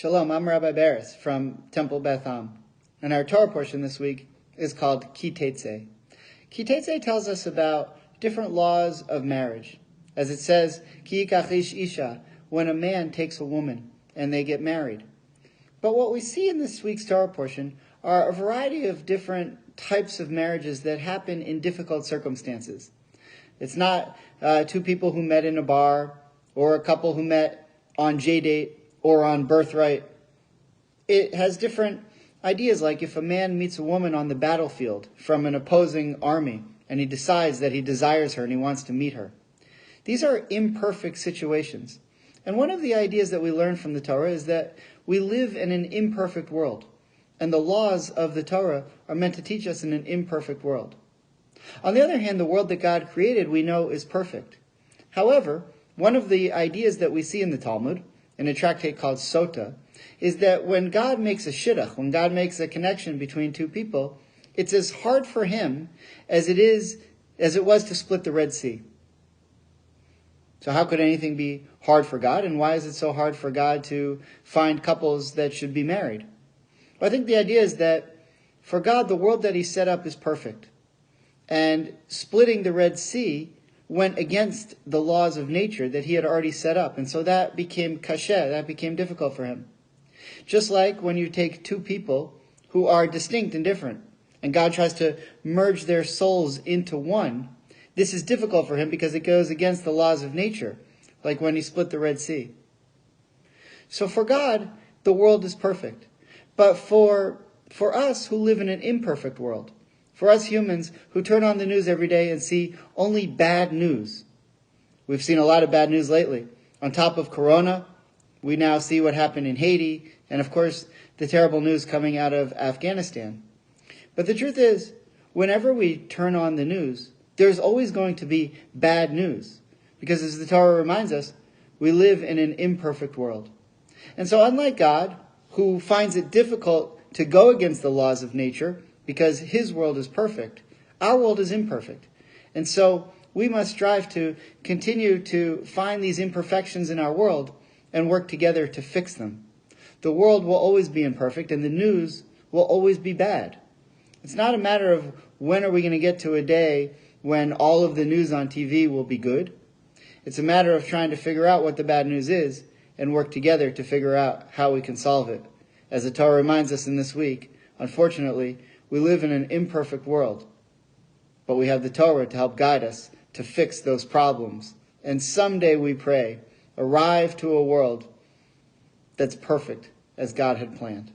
Shalom, I'm Rabbi Baris from Temple Beth Am, and our Torah portion this week is called Ki Tetzei. Ki Tetzei tells us about different laws of marriage. As it says, Ki yikach ish isha, when a man takes a woman and they get married. But what we see in this week's Torah portion are a variety of different types of marriages that happen in difficult circumstances. It's not two people who met in a bar, or a couple who met on J-date, or on birthright. It has different ideas, like if a man meets a woman on the battlefield from an opposing army, and he decides that he desires her and he wants to meet her. These are imperfect situations. And one of the ideas that we learn from the Torah is that we live in an imperfect world. And the laws of the Torah are meant to teach us in an imperfect world. On the other hand, the world that God created we know is perfect. However, one of the ideas that we see in the Talmud, in a tractate called Sota, is that when God makes a shidduch, when God makes a connection between two people, it's as hard for him as it was to split the Red Sea. So how could anything be hard for God? And why is it so hard for God to find couples that should be married? Well, I think the idea is that for God, the world that he set up is perfect. And splitting the Red Sea went against the laws of nature that he had already set up. And so that became kasheh, that became difficult for him. Just like when you take two people who are distinct and different, and God tries to merge their souls into one, this is difficult for him because it goes against the laws of nature, like when he split the Red Sea. So for God, the world is perfect. But for us who live in an imperfect world, for us humans who turn on the news every day and see only bad news. We've seen a lot of bad news lately. On top of Corona, we now see what happened in Haiti, and of course, the terrible news coming out of Afghanistan. But the truth is, whenever we turn on the news, there's always going to be bad news. Because as the Torah reminds us, we live in an imperfect world. And so unlike God, who finds it difficult to go against the laws of nature, because his world is perfect, our world is imperfect. And so we must strive to continue to find these imperfections in our world and work together to fix them. The world will always be imperfect and the news will always be bad. It's not a matter of when are we going to get to a day when all of the news on TV will be good. It's a matter of trying to figure out what the bad news is and work together to figure out how we can solve it. As the Torah reminds us in this week, unfortunately, we live in an imperfect world, but we have the Torah to help guide us to fix those problems. And someday, we pray, arrive to a world that's perfect as God had planned.